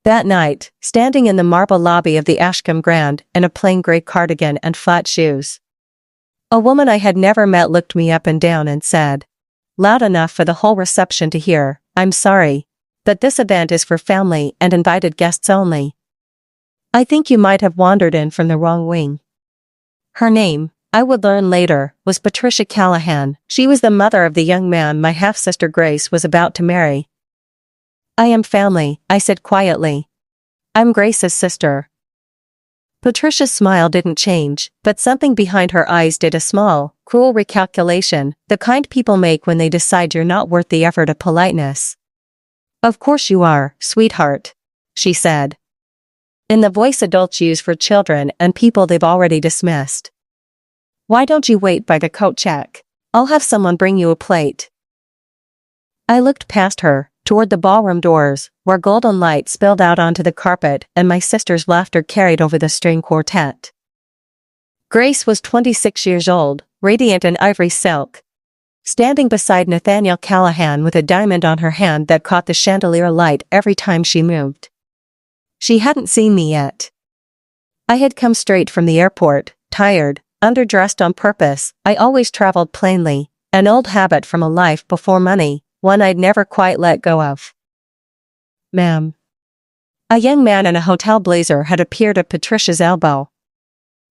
That night, standing in the marble lobby of the Ashcombe Grand in a plain grey cardigan and flat shoes, a woman I had never met looked me up and down and said, loud enough for the whole reception to hear, "I'm sorry, but this event is for family and invited guests only. I think you might have wandered in from the wrong wing." Her name, I would learn later, was Patricia Callahan. She was the mother of the young man my half-sister Grace was about to marry. "I am family," I said quietly. "I'm Grace's sister." Patricia's smile didn't change, but something behind her eyes did, a small, cruel recalculation, the kind people make when they decide you're not worth the effort of politeness. "Of course you are, sweetheart," she said, in the voice adults use for children and people they've already dismissed. "Why don't you wait by the coat check? I'll have someone bring you a plate." I looked past her, toward the ballroom doors, where golden light spilled out onto the carpet and my sister's laughter carried over the string quartet. Grace was 26 years old, radiant in ivory silk, standing beside Nathaniel Callahan with a diamond on her hand that caught the chandelier light every time she moved. She hadn't seen me yet. I had come straight from the airport, tired, underdressed on purpose. I always traveled plainly, an old habit from a life before money, one I'd never quite let go of. "Ma'am." A young man in a hotel blazer had appeared at Patricia's elbow,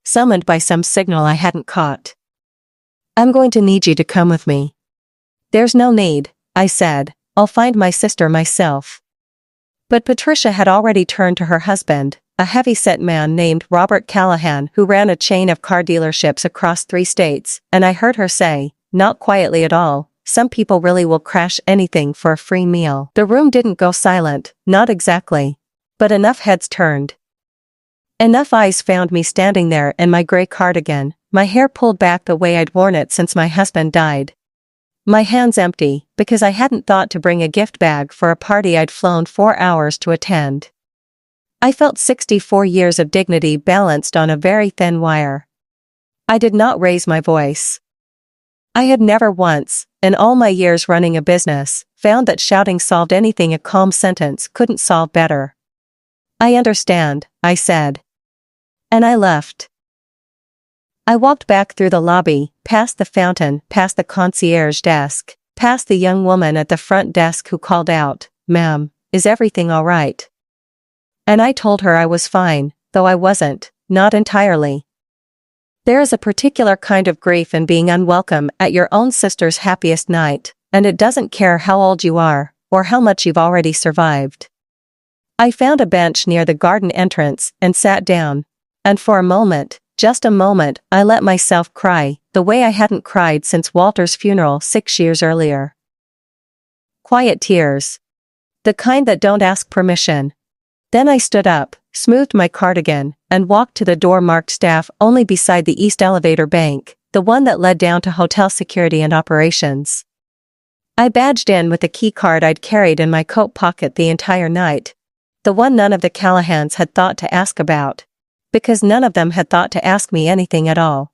summoned by some signal I hadn't caught. "I'm going to need you to come with me." "There's no need," I said. "I'll find my sister myself." But Patricia had already turned to her husband, a heavy-set man named Robert Callahan who ran a chain of car dealerships across 3 states, and I heard her say, not quietly at all, "Some people really will crash anything for a free meal." The room didn't go silent, not exactly. But enough heads turned. Enough eyes found me standing there in my gray cardigan, my hair pulled back the way I'd worn it since my husband died. My hands empty, because I hadn't thought to bring a gift bag for a party I'd flown 4 hours to attend. I felt 64 years of dignity balanced on a very thin wire. I did not raise my voice. I had never once, in all my years running a business, found that shouting solved anything a calm sentence couldn't solve better. "I understand," I said. And I left. I walked back through the lobby, past the fountain, past the concierge desk, past the young woman at the front desk who called out, "Ma'am, is everything all right?" And I told her I was fine, though I wasn't, not entirely. There is a particular kind of grief in being unwelcome at your own sister's happiest night, and it doesn't care how old you are, or how much you've already survived. I found a bench near the garden entrance and sat down, and for a moment, just a moment, I let myself cry, the way I hadn't cried since Walter's funeral 6 years earlier. Quiet tears. The kind that don't ask permission. Then I stood up, smoothed my cardigan, and walked to the door marked staff only beside the east elevator bank, the one that led down to hotel security and operations. I badged in with the key card I'd carried in my coat pocket the entire night, the one none of the Callahans had thought to ask about, because none of them had thought to ask me anything at all.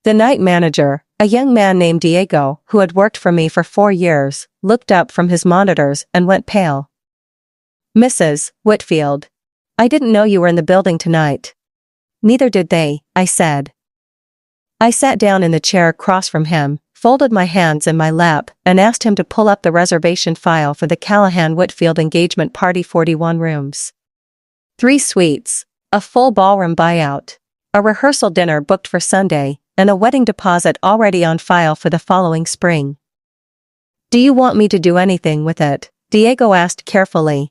The night manager, a young man named Diego, who had worked for me for 4 years, looked up from his monitors and went pale. "Mrs. Whitfield, I didn't know you were in the building tonight." "Neither did they," I said. I sat down in the chair across from him, folded my hands in my lap, and asked him to pull up the reservation file for the Callahan-Whitfield engagement party. 41 rooms. 3 suites, a full ballroom buyout, a rehearsal dinner booked for Sunday, and a wedding deposit already on file for the following spring. "Do you want me to do anything with it?" Diego asked carefully.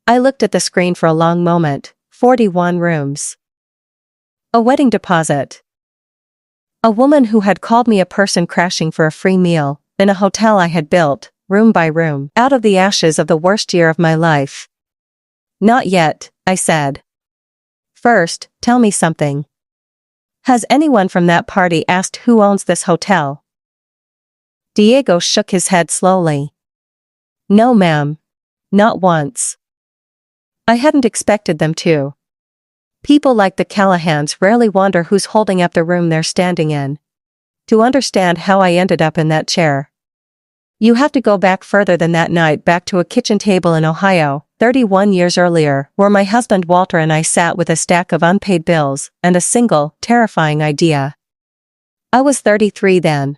I looked at the screen for a long moment. 41 rooms. A wedding deposit. A woman who had called me a person crashing for a free meal, in a hotel I had built, room by room, out of the ashes of the worst year of my life. "Not yet," I said. "First, tell me something. Has anyone from that party asked who owns this hotel?" Diego shook his head slowly. "No, ma'am. Not once." I hadn't expected them to. People like the Callahans rarely wonder who's holding up the room they're standing in. To understand how I ended up in that chair. You have to go back further than that night, back to a kitchen table in Ohio, 31 years earlier, where my husband Walter and I sat with a stack of unpaid bills and a single, terrifying idea. I was 33 then.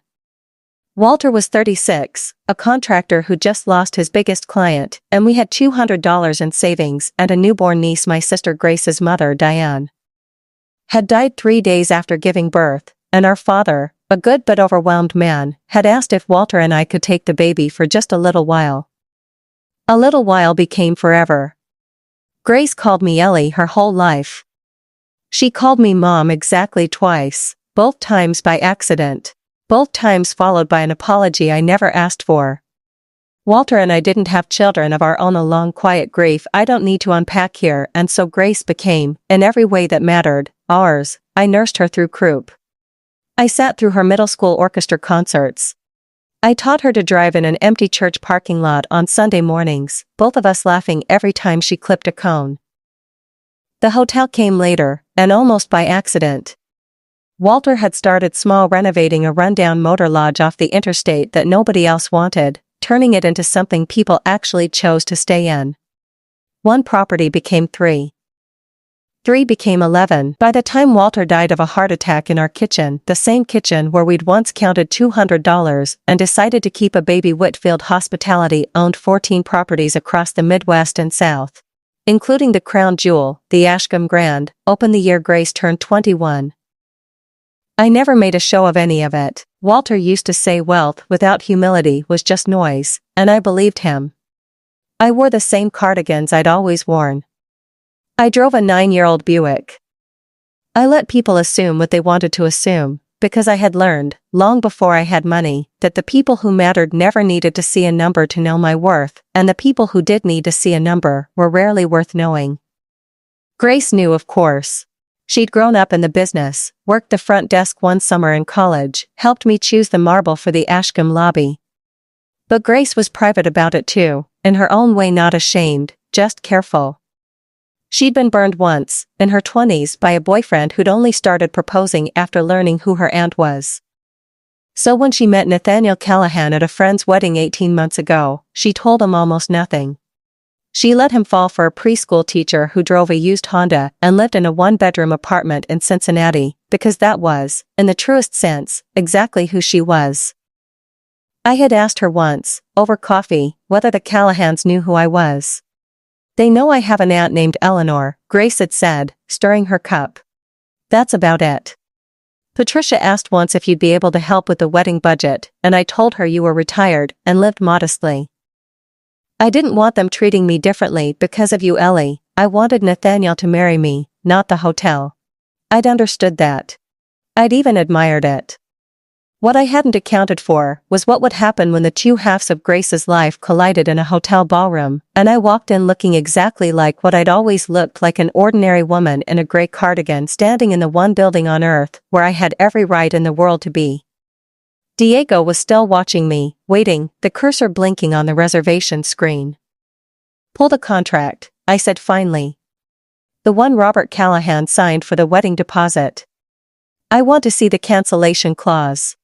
Walter was 36, a contractor who just lost his biggest client, and we had $200 in savings and a newborn niece. My sister Grace's mother, Diane, had died 3 days after giving birth, and our father, a good but overwhelmed man, had asked if Walter and I could take the baby for just a little while. A little while became forever. Grace called me Ellie her whole life. She called me Mom exactly twice, both times by accident, both times followed by an apology I never asked for. Walter and I didn't have children of our own, a long quiet grief I don't need to unpack here, and so Grace became, in every way that mattered, ours. I nursed her through croup. I sat through her middle school orchestra concerts. I taught her to drive in an empty church parking lot on Sunday mornings, both of us laughing every time she clipped a cone. The hotel came later, and almost by accident. Walter had started small, renovating a rundown motor lodge off the interstate that nobody else wanted, turning it into something people actually chose to stay in. One property became 3. 3 became 11. By the time Walter died of a heart attack in our kitchen, the same kitchen where we'd once counted $200 and decided to keep a baby, Whitfield Hospitality owned 14 properties across the Midwest and South, including the crown jewel, the Ashcombe Grand, opened the year Grace turned 21. I never made a show of any of it. Walter used to say wealth without humility was just noise, and I believed him. I wore the same cardigans I'd always worn. I drove a 9-year-old Buick. I let people assume what they wanted to assume, because I had learned, long before I had money, that the people who mattered never needed to see a number to know my worth, and the people who did need to see a number were rarely worth knowing. Grace knew, of course. She'd grown up in the business, worked the front desk one summer in college, helped me choose the marble for the Ashcombe lobby. But Grace was private about it too, in her own way, not ashamed, just careful. She'd been burned once, in her 20s, by a boyfriend who'd only started proposing after learning who her aunt was. So when she met Nathaniel Callahan at a friend's wedding 18 months ago, she told him almost nothing. She let him fall for a preschool teacher who drove a used Honda and lived in a 1-bedroom apartment in Cincinnati, because that was, in the truest sense, exactly who she was. I had asked her once, over coffee, whether the Callahans knew who I was. They know I have an aunt named Eleanor, Grace had said, stirring her cup. That's about it. Patricia asked once if you'd be able to help with the wedding budget, and I told her you were retired and lived modestly. I didn't want them treating me differently because of you, Ellie. I wanted Nathaniel to marry me, not the hotel. I'd understood that. I'd even admired it. What I hadn't accounted for was what would happen when the two halves of Grace's life collided in a hotel ballroom, and I walked in looking exactly like what I'd always looked like, an ordinary woman in a gray cardigan standing in the one building on earth where I had every right in the world to be. Diego was still watching me, waiting, the cursor blinking on the reservation screen. Pull the contract, I said finally. The one Robert Callahan signed for the wedding deposit. I want to see the cancellation clause.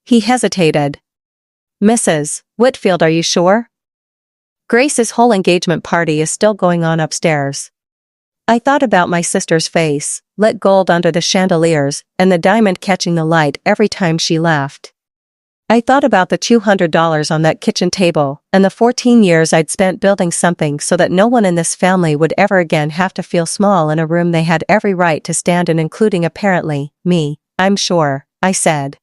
He hesitated. Mrs. Whitfield, are you sure? Grace's whole engagement party is still going on upstairs. I thought about my sister's face, lit gold under the chandeliers, and the diamond catching the light every time she laughed. I thought about the $200 on that kitchen table, and the 14 years I'd spent building something so that no one in this family would ever again have to feel small in a room they had every right to stand in, including apparently, me. I'm sure, I said.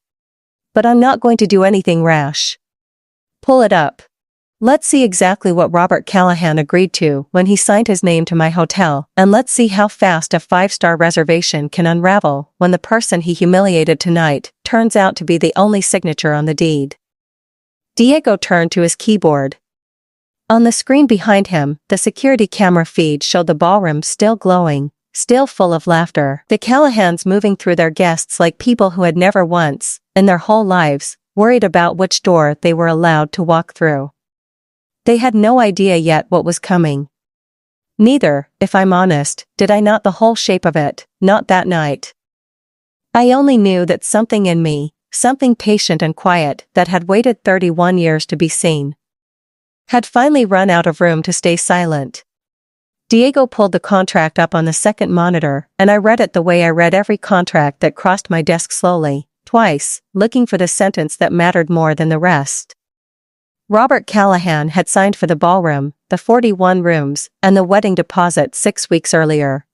But I'm not going to do anything rash. Pull it up. Let's see exactly what Robert Callahan agreed to when he signed his name to my hotel, and let's see how fast a 5-star reservation can unravel when the person he humiliated tonight turns out to be the only signature on the deed. Diego turned to his keyboard. On the screen behind him, the security camera feed showed the ballroom still glowing, still full of laughter, the Callahans moving through their guests like people who had never once, in their whole lives, worried about which door they were allowed to walk through. They had no idea yet what was coming. Neither, if I'm honest, did I, not the whole shape of it, not that night. I only knew that something in me, something patient and quiet that had waited 31 years to be seen. Had finally run out of room to stay silent. Diego pulled the contract up on the second monitor, and I read it the way I read every contract that crossed my desk slowly, twice, looking for the sentence that mattered more than the rest. Robert Callahan had signed for the ballroom, the 41 rooms, and the wedding deposit 6 weeks earlier.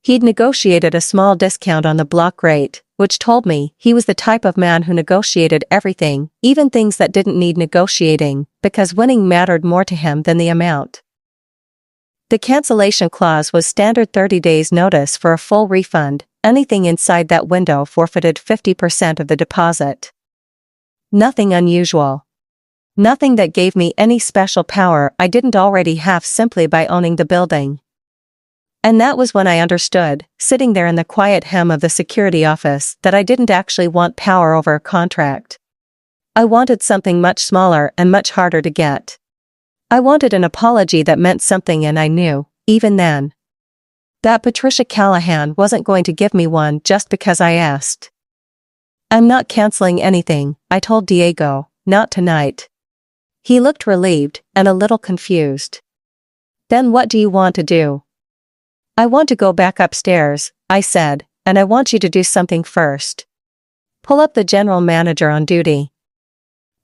He'd negotiated a small discount on the block rate, which told me he was the type of man who negotiated everything, even things that didn't need negotiating, because winning mattered more to him than the amount. The cancellation clause was standard 30 days notice for a full refund. Anything inside that window forfeited 50% of the deposit. Nothing unusual. Nothing that gave me any special power I didn't already have simply by owning the building. And that was when I understood, sitting there in the quiet hem of the security office, that I didn't actually want power over a contract. I wanted something much smaller and much harder to get. I wanted an apology that meant something, and I knew, even then, that Patricia Callahan wasn't going to give me one just because I asked. "I'm not canceling anything," I told Diego, "not tonight." He looked relieved and a little confused. "Then what do you want to do?" "I want to go back upstairs," I said, "and I want you to do something first. Pull up the general manager on duty.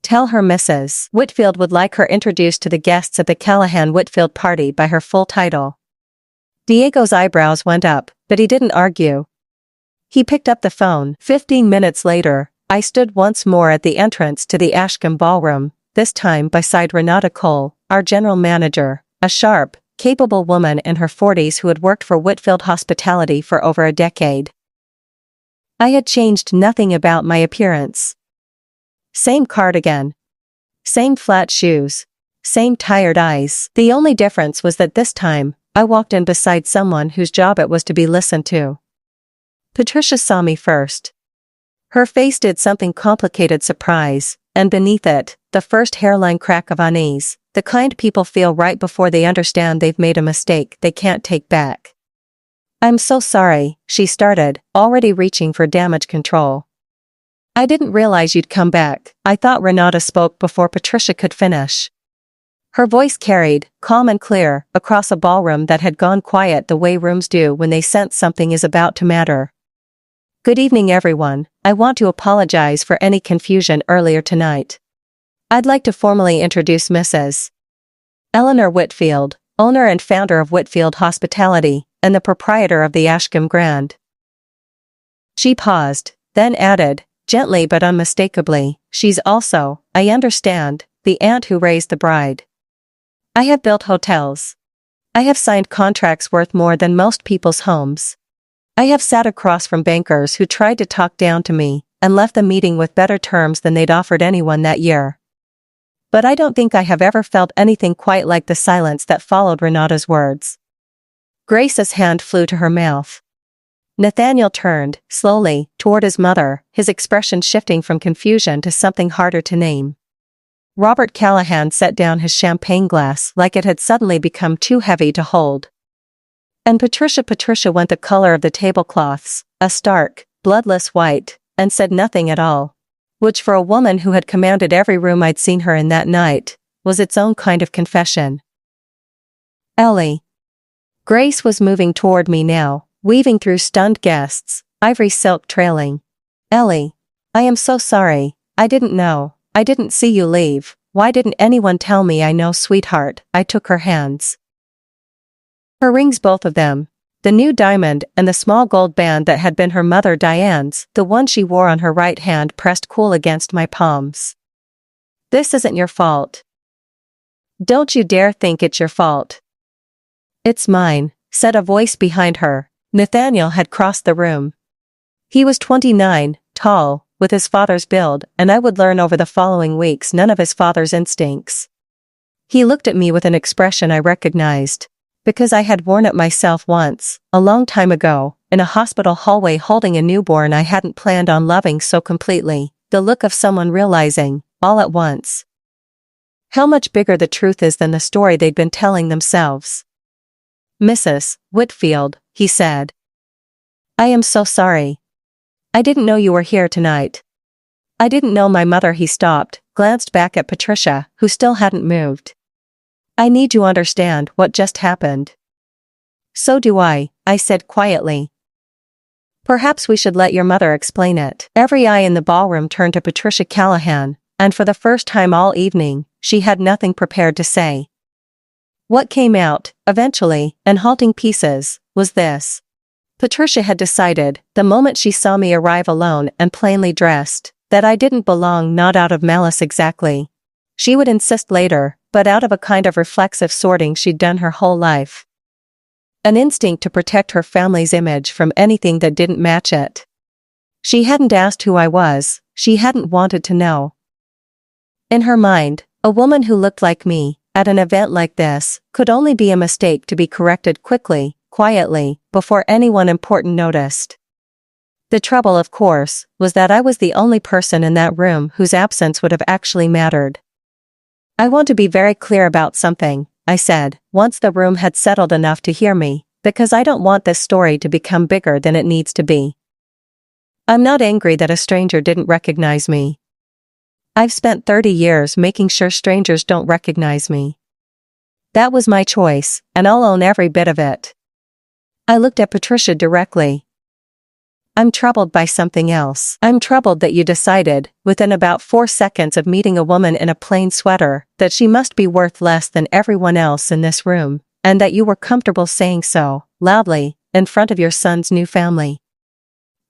Tell her Mrs. Whitfield would like her introduced to the guests at the Callahan-Whitfield party by her full title." Diego's eyebrows went up, but he didn't argue. He picked up the phone. 15 minutes later, I stood once more at the entrance to the Ashcombe ballroom, this time beside Renata Cole, our general manager, a sharp, capable woman in her 40s who had worked for Whitfield Hospitality for over a decade. I had changed nothing about my appearance. Same cardigan. Same flat shoes. Same tired eyes. The only difference was that this time, I walked in beside someone whose job it was to be listened to. Patricia saw me first. Her face did something complicated surprise, and beneath it, the first hairline crack of unease, the kind people feel right before they understand they've made a mistake they can't take back. "I'm so sorry," she started, already reaching for damage control. "I didn't realize you'd come back." I thought Renata spoke before Patricia could finish. Her voice carried, calm and clear, across a ballroom that had gone quiet the way rooms do when they sense something is about to matter. "Good evening, everyone. I want to apologize for any confusion earlier tonight. I'd like to formally introduce Mrs. Eleanor Whitfield, owner and founder of Whitfield Hospitality, and the proprietor of the Ashcombe Grand." She paused, then added, gently but unmistakably, "She's also, I understand, the aunt who raised the bride. I have built hotels. I have signed contracts worth more than most people's homes. I have sat across from bankers who tried to talk down to me, and left the meeting with better terms than they'd offered anyone that year. But I don't think I have ever felt anything quite like the silence that followed Renata's words." Grace's hand flew to her mouth. Nathaniel turned, slowly, toward his mother, his expression shifting from confusion to something harder to name. Robert Callahan set down his champagne glass like it had suddenly become too heavy to hold. And Patricia went the color of the tablecloths, a stark, bloodless white, and said nothing at all. Which for a woman who had commanded every room I'd seen her in that night, was its own kind of confession. "Ellie." Grace was moving toward me now, weaving through stunned guests, ivory silk trailing. "Ellie. I am so sorry. I didn't know. I didn't see you leave. Why didn't anyone tell me?" "I know, sweetheart." I took her hands. Her rings, both of them. The new diamond and the small gold band that had been her mother Diane's, the one she wore on her right hand, pressed cool against my palms. "This isn't your fault. Don't you dare think it's your fault." "It's mine," said a voice behind her. Nathaniel had crossed the room. He was 29, tall, with his father's build, and I would learn over the following weeks none of his father's instincts. He looked at me with an expression I recognized, because I had worn it myself once, a long time ago, in a hospital hallway holding a newborn I hadn't planned on loving so completely, the look of someone realizing, all at once, how much bigger the truth is than the story they'd been telling themselves. "Mrs. Whitfield," he said. "I am so sorry. I didn't know you were here tonight." I didn't know my mother. He stopped, glanced back at Patricia, who still hadn't moved. I need to understand what just happened. So do I said quietly. Perhaps we should let your mother explain it. Every eye in the ballroom turned to Patricia Callahan, and for the first time all evening, she had nothing prepared to say. What came out, eventually, in halting pieces, was this. Patricia had decided, the moment she saw me arrive alone and plainly dressed, that I didn't belong, not out of malice exactly. She would insist later, but out of a kind of reflexive sorting she'd done her whole life. An instinct to protect her family's image from anything that didn't match it. She hadn't asked who I was, she hadn't wanted to know. In her mind, a woman who looked like me, at an event like this, could only be a mistake to be corrected quickly, quietly, before anyone important noticed. The trouble, of course, was that I was the only person in that room whose absence would have actually mattered. I want to be very clear about something, I said, once the room had settled enough to hear me, because I don't want this story to become bigger than it needs to be. I'm not angry that a stranger didn't recognize me. I've spent 30 years making sure strangers don't recognize me. That was my choice, and I'll own every bit of it. I looked at Patricia directly. I'm troubled by something else. I'm troubled that you decided, within about 4 seconds of meeting a woman in a plain sweater, that she must be worth less than everyone else in this room, and that you were comfortable saying so, loudly, in front of your son's new family.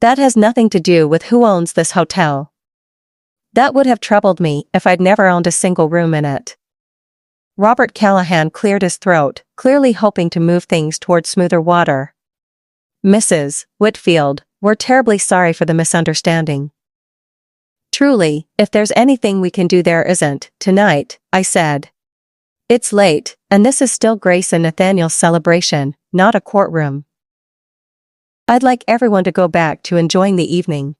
That has nothing to do with who owns this hotel. That would have troubled me if I'd never owned a single room in it. Robert Callahan cleared his throat, clearly hoping to move things toward smoother water. Mrs. Whitfield, we're terribly sorry for the misunderstanding. Truly, if there's anything we can do, there isn't, tonight, I said. It's late, and this is still Grace and Nathaniel's celebration, not a courtroom. I'd like everyone to go back to enjoying the evening.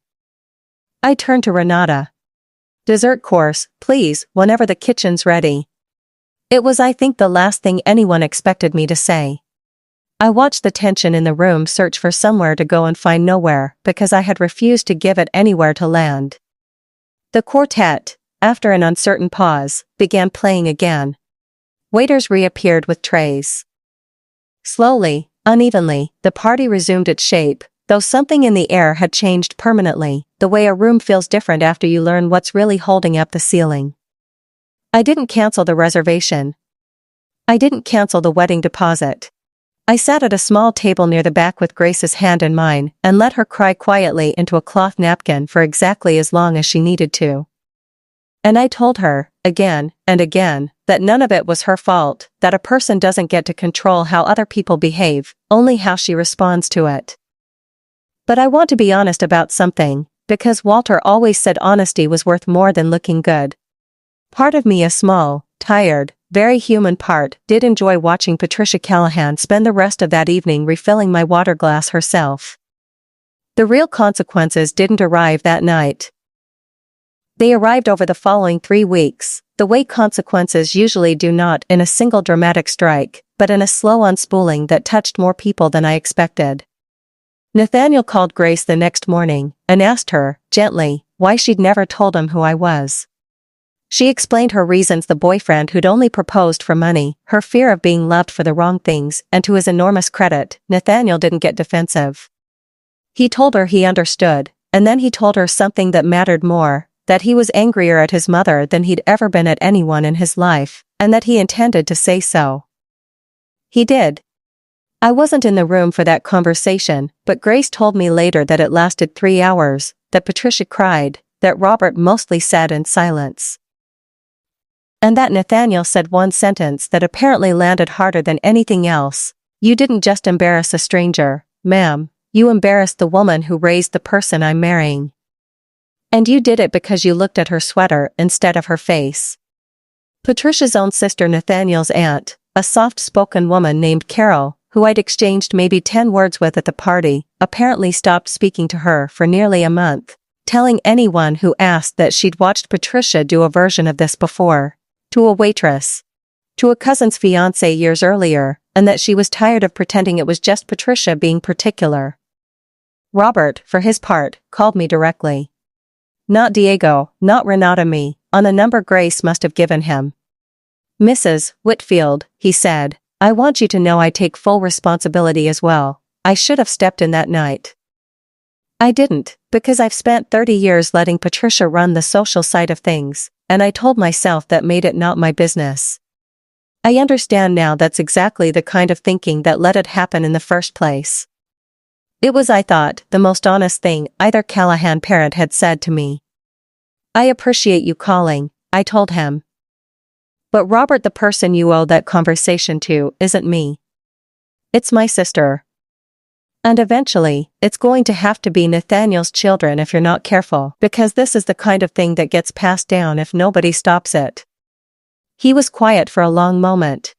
I turned to Renata. Dessert course, please, whenever the kitchen's ready. It was, I think, the last thing anyone expected me to say. I watched the tension in the room search for somewhere to go and find nowhere, because I had refused to give it anywhere to land. The quartet, after an uncertain pause, began playing again. Waiters reappeared with trays. Slowly, unevenly, the party resumed its shape, though something in the air had changed permanently, the way a room feels different after you learn what's really holding up the ceiling. I didn't cancel the reservation. I didn't cancel the wedding deposit. I sat at a small table near the back with Grace's hand in mine, and let her cry quietly into a cloth napkin for exactly as long as she needed to. And I told her, again and again, that none of it was her fault, that a person doesn't get to control how other people behave, only how she responds to it. But I want to be honest about something, because Walter always said honesty was worth more than looking good. Part of me, a small, tired, very human part, did enjoy watching Patricia Callahan spend the rest of that evening refilling my water glass herself. The real consequences didn't arrive that night. They arrived over the following 3 weeks, the way consequences usually do, not in a single dramatic strike, but in a slow unspooling that touched more people than I expected. Nathaniel called Grace the next morning, and asked her, gently, why she'd never told him who I was. She explained her reasons: the boyfriend who'd only proposed for money, her fear of being loved for the wrong things, and to his enormous credit, Nathaniel didn't get defensive. He told her he understood, and then he told her something that mattered more, that he was angrier at his mother than he'd ever been at anyone in his life, and that he intended to say so. He did. I wasn't in the room for that conversation, but Grace told me later that it lasted 3 hours, that Patricia cried, that Robert mostly sat in silence. And that Nathaniel said one sentence that apparently landed harder than anything else: you didn't just embarrass a stranger, ma'am, you embarrassed the woman who raised the person I'm marrying. And you did it because you looked at her sweater instead of her face. Patricia's own sister, Nathaniel's aunt, a soft-spoken woman named Carol, who I'd exchanged maybe 10 words with at the party, apparently stopped speaking to her for nearly a month, telling anyone who asked that she'd watched Patricia do a version of this before. To a waitress. To a cousin's fiancé years earlier, and that she was tired of pretending it was just Patricia being particular. Robert, for his part, called me directly. Not Diego, not Renata me, on the number Grace must have given him. Mrs. Whitfield, he said, I want you to know I take full responsibility as well. I should have stepped in that night. I didn't, because I've spent 30 years letting Patricia run the social side of things, and I told myself that made it not my business. I understand now that's exactly the kind of thinking that let it happen in the first place. It was, I thought, the most honest thing either Callahan parent had said to me. I appreciate you calling, I told him. But Robert, the person you owe that conversation to, isn't me. It's my sister. And eventually, it's going to have to be Nathaniel's children if you're not careful, because this is the kind of thing that gets passed down if nobody stops it. He was quiet for a long moment.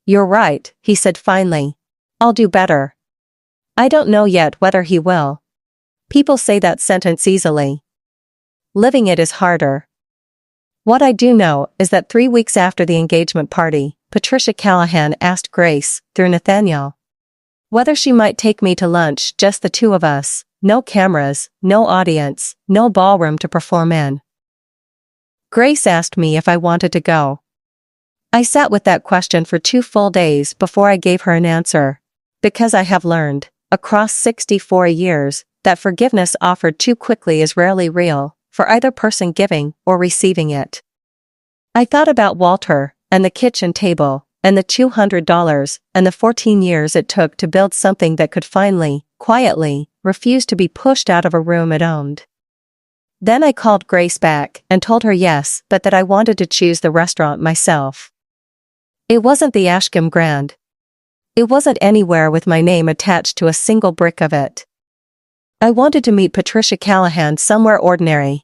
You're right, he said finally. I'll do better. I don't know yet whether he will. People say that sentence easily. Living it is harder. What I do know is that 3 weeks after the engagement party, Patricia Callahan asked Grace, through Nathaniel, whether she might take me to lunch, just the two of us, no cameras, no audience, no ballroom to perform in. Grace asked me if I wanted to go. I sat with that question for 2 full days before I gave her an answer, because I have learned, across 64 years, that forgiveness offered too quickly is rarely real, for either person giving or receiving it. I thought about Walter, and the kitchen table, and the $200, and the 14 years it took to build something that could finally, quietly, refuse to be pushed out of a room it owned. Then I called Grace back and told her yes, but that I wanted to choose the restaurant myself. It wasn't the Ashcombe Grand. It wasn't anywhere with my name attached to a single brick of it. I wanted to meet Patricia Callahan somewhere ordinary.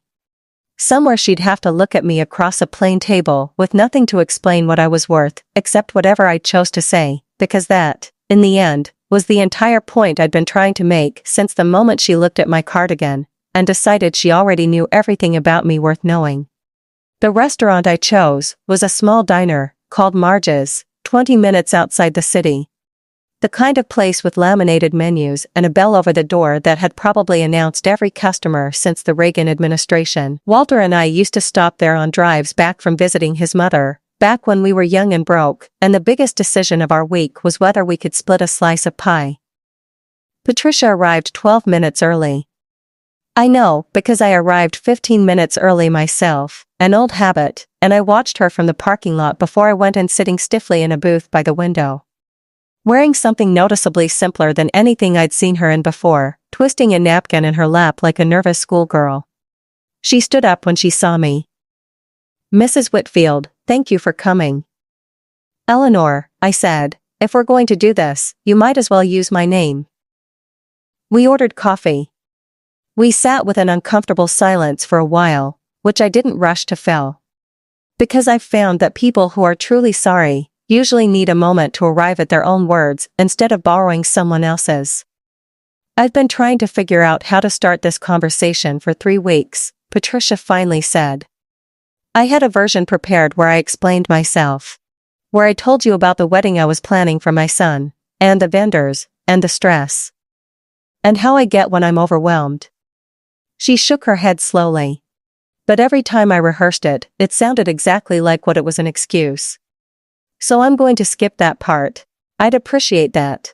Somewhere she'd have to look at me across a plain table with nothing to explain what I was worth, except whatever I chose to say, because that, in the end, was the entire point I'd been trying to make since the moment she looked at my cardigan, and decided she already knew everything about me worth knowing. The restaurant I chose was a small diner, called Marge's, 20 minutes outside the city. The kind of place with laminated menus and a bell over the door that had probably announced every customer since the Reagan administration. Walter and I used to stop there on drives back from visiting his mother, back when we were young and broke, and the biggest decision of our week was whether we could split a slice of pie. Patricia arrived 12 minutes early. I know, because I arrived 15 minutes early myself, an old habit, and I watched her from the parking lot before I went in, sitting stiffly in a booth by the window. Wearing something noticeably simpler than anything I'd seen her in before, twisting a napkin in her lap like a nervous schoolgirl. She stood up when she saw me. Mrs. Whitfield, thank you for coming. Eleanor, I said, if we're going to do this, you might as well use my name. We ordered coffee. We sat with an uncomfortable silence for a while, which I didn't rush to fill. Because I've found that people who are truly sorry usually need a moment to arrive at their own words instead of borrowing someone else's. I've been trying to figure out how to start this conversation for 3 weeks, Patricia finally said. I had a version prepared where I explained myself. Where I told you about the wedding I was planning for my son, and the vendors, and the stress. And how I get when I'm overwhelmed. She shook her head slowly. But every time I rehearsed it, it sounded exactly like what it was an excuse. So I'm going to skip that part. I'd appreciate that.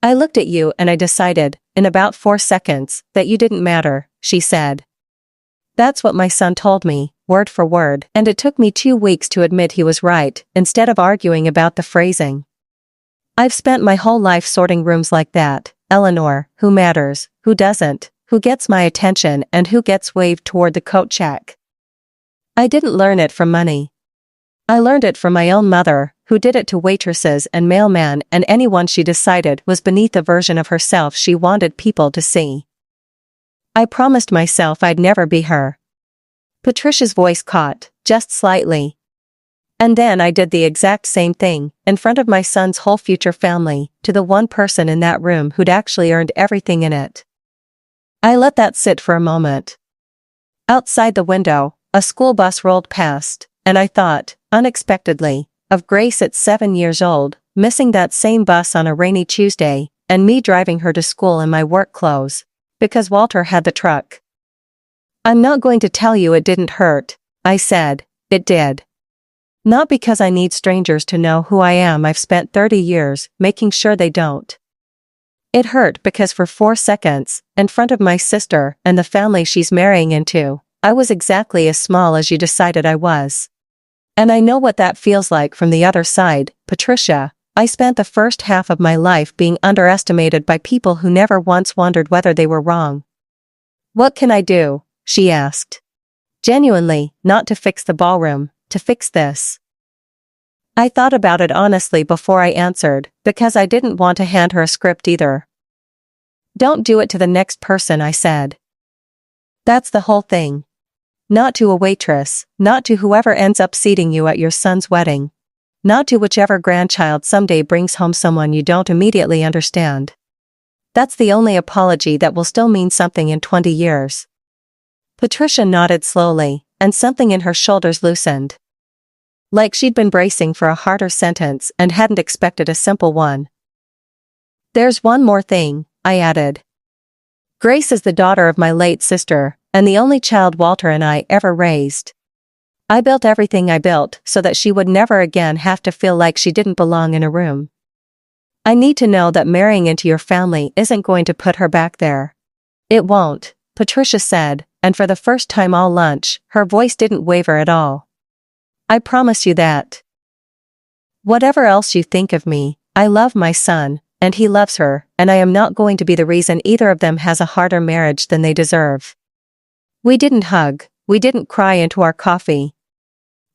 I looked at you and I decided, in about 4 seconds, that you didn't matter, she said. That's what my son told me, word for word, and it took me 2 weeks to admit he was right, instead of arguing about the phrasing. I've spent my whole life sorting rooms like that, Eleanor, who matters, who doesn't, who gets my attention and who gets waved toward the coat check. I didn't learn it from money. I learned it from my own mother, who did it to waitresses and mailmen and anyone she decided was beneath the version of herself she wanted people to see. I promised myself I'd never be her. Patricia's voice caught, just slightly. And then I did the exact same thing, in front of my son's whole future family, to the one person in that room who'd actually earned everything in it. I let that sit for a moment. Outside the window, a school bus rolled past, and I thought, unexpectedly, of Grace at 7 years old, missing that same bus on a rainy Tuesday, and me driving her to school in my work clothes, because Walter had the truck. I'm not going to tell you it didn't hurt, I said. It did. Not because I need strangers to know who I am. I've spent 30 years making sure they don't. It hurt because for 4 seconds, in front of my sister and the family she's marrying into, I was exactly as small as you decided I was. And I know what that feels like from the other side, Patricia. I spent the first half of my life being underestimated by people who never once wondered whether they were wrong. What can I do? She asked. Genuinely, not to fix the ballroom, to fix this. I thought about it honestly before I answered, because I didn't want to hand her a script either. Don't do it to the next person, I said. That's the whole thing. Not to a waitress, not to whoever ends up seating you at your son's wedding. Not to whichever grandchild someday brings home someone you don't immediately understand. That's the only apology that will still mean something in 20 years. Patricia nodded slowly, and something in her shoulders loosened. Like she'd been bracing for a harder sentence and hadn't expected a simple one. There's one more thing, I added. Grace is the daughter of my late sister, and the only child Walter and I ever raised. I built everything I built so that she would never again have to feel like she didn't belong in a room. I need to know that marrying into your family isn't going to put her back there. It won't, Patricia said, and for the first time all lunch, her voice didn't waver at all. I promise you that. Whatever else you think of me, I love my son, and he loves her, and I am not going to be the reason either of them has a harder marriage than they deserve. We didn't hug, we didn't cry into our coffee.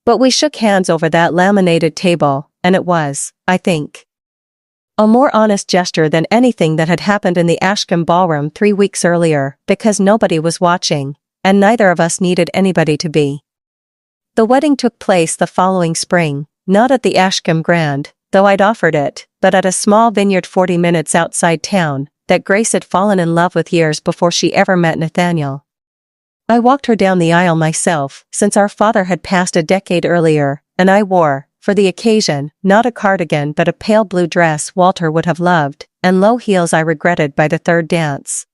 But we shook hands over that laminated table, and it was, I think, a more honest gesture than anything that had happened in the Ashcombe ballroom 3 weeks earlier, because nobody was watching, and neither of us needed anybody to be. The wedding took place the following spring, not at the Ashcombe Grand, though I'd offered it, but at a small vineyard 40 minutes outside town, that Grace had fallen in love with years before she ever met Nathaniel. I walked her down the aisle myself, since our father had passed a decade earlier, and I wore, for the occasion, not a cardigan but a pale blue dress Walter would have loved, and low heels I regretted by the third dance.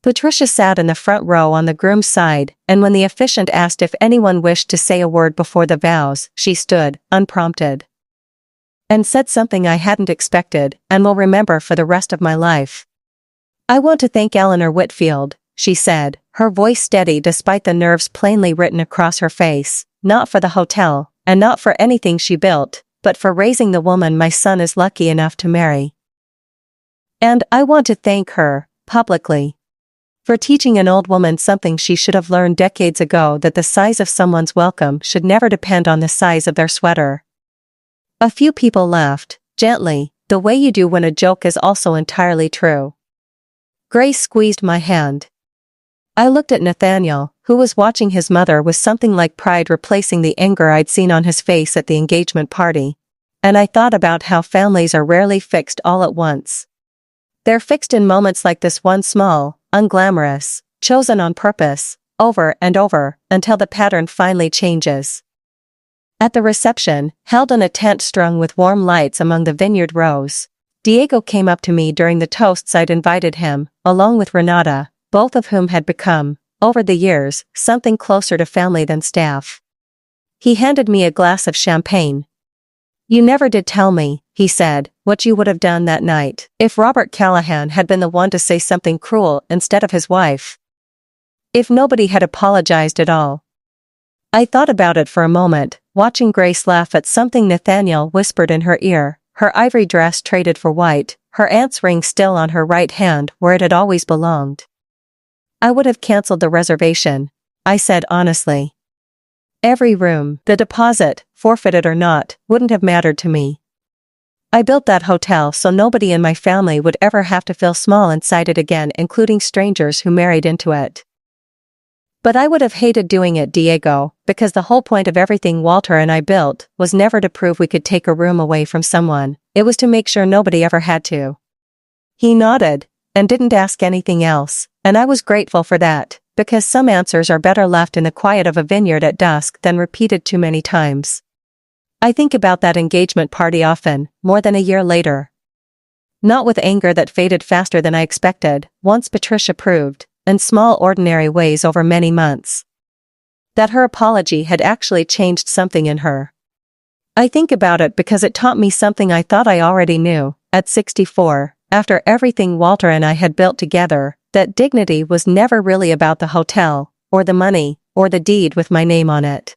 Patricia sat in the front row on the groom's side, and when the officiant asked if anyone wished to say a word before the vows, she stood, unprompted, and said something I hadn't expected, and will remember for the rest of my life. I want to thank Eleanor Whitfield, she said, her voice steady despite the nerves plainly written across her face, not for the hotel, and not for anything she built, but for raising the woman my son is lucky enough to marry. And I want to thank her, publicly, for teaching an old woman something she should have learned decades ago, that the size of someone's welcome should never depend on the size of their sweater. A few people laughed, gently, the way you do when a joke is also entirely true. Grace squeezed my hand. I looked at Nathaniel, who was watching his mother with something like pride replacing the anger I'd seen on his face at the engagement party. And I thought about how families are rarely fixed all at once. They're fixed in moments like this one, small, unglamorous, chosen on purpose, over and over, until the pattern finally changes. At the reception, held in a tent strung with warm lights among the vineyard rows, Diego came up to me during the toasts I'd invited him, along with Renata, both of whom had become, over the years, something closer to family than staff. He handed me a glass of champagne. You never did tell me, he said, what you would have done that night, if Robert Callahan had been the one to say something cruel instead of his wife. If nobody had apologized at all. I thought about it for a moment, watching Grace laugh at something Nathaniel whispered in her ear, her ivory dress traded for white, her aunt's ring still on her right hand where it had always belonged. I would have cancelled the reservation, I said honestly. Every room, the deposit, forfeited or not, wouldn't have mattered to me. I built that hotel so nobody in my family would ever have to feel small inside it again, including strangers who married into it. But I would have hated doing it, Diego, because the whole point of everything Walter and I built was never to prove we could take a room away from someone, it was to make sure nobody ever had to. He nodded, and didn't ask anything else, and I was grateful for that, because some answers are better left in the quiet of a vineyard at dusk than repeated too many times. I think about that engagement party often, more than a year later. Not with anger that faded faster than I expected, once Patricia proved, and small ordinary ways over many months. That her apology had actually changed something in her. I think about it because it taught me something I thought I already knew. At 64, after everything Walter and I had built together, that dignity was never really about the hotel, or the money, or the deed with my name on it.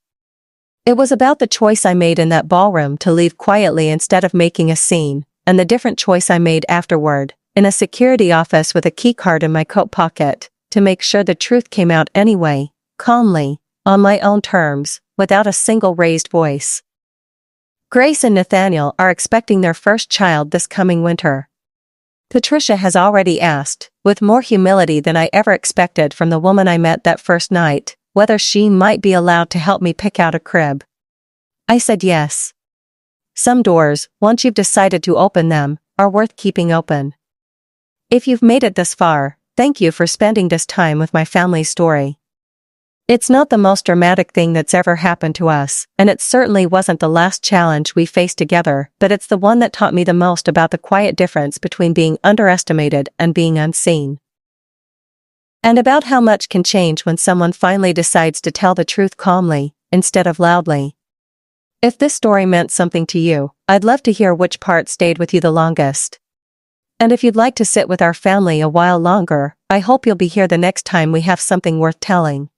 It was about the choice I made in that ballroom to leave quietly instead of making a scene, and the different choice I made afterward, in a security office with a keycard in my coat pocket, to make sure the truth came out anyway, calmly, on my own terms, without a single raised voice. Grace and Nathaniel are expecting their first child this coming winter. Patricia has already asked, with more humility than I ever expected from the woman I met that first night, whether she might be allowed to help me pick out a crib. I said yes. Some doors, once you've decided to open them, are worth keeping open. If you've made it this far, thank you for spending this time with my family's story. It's not the most dramatic thing that's ever happened to us, and it certainly wasn't the last challenge we faced together, but it's the one that taught me the most about the quiet difference between being underestimated and being unseen. And about how much can change when someone finally decides to tell the truth calmly, instead of loudly. If this story meant something to you, I'd love to hear which part stayed with you the longest. And if you'd like to sit with our family a while longer, I hope you'll be here the next time we have something worth telling.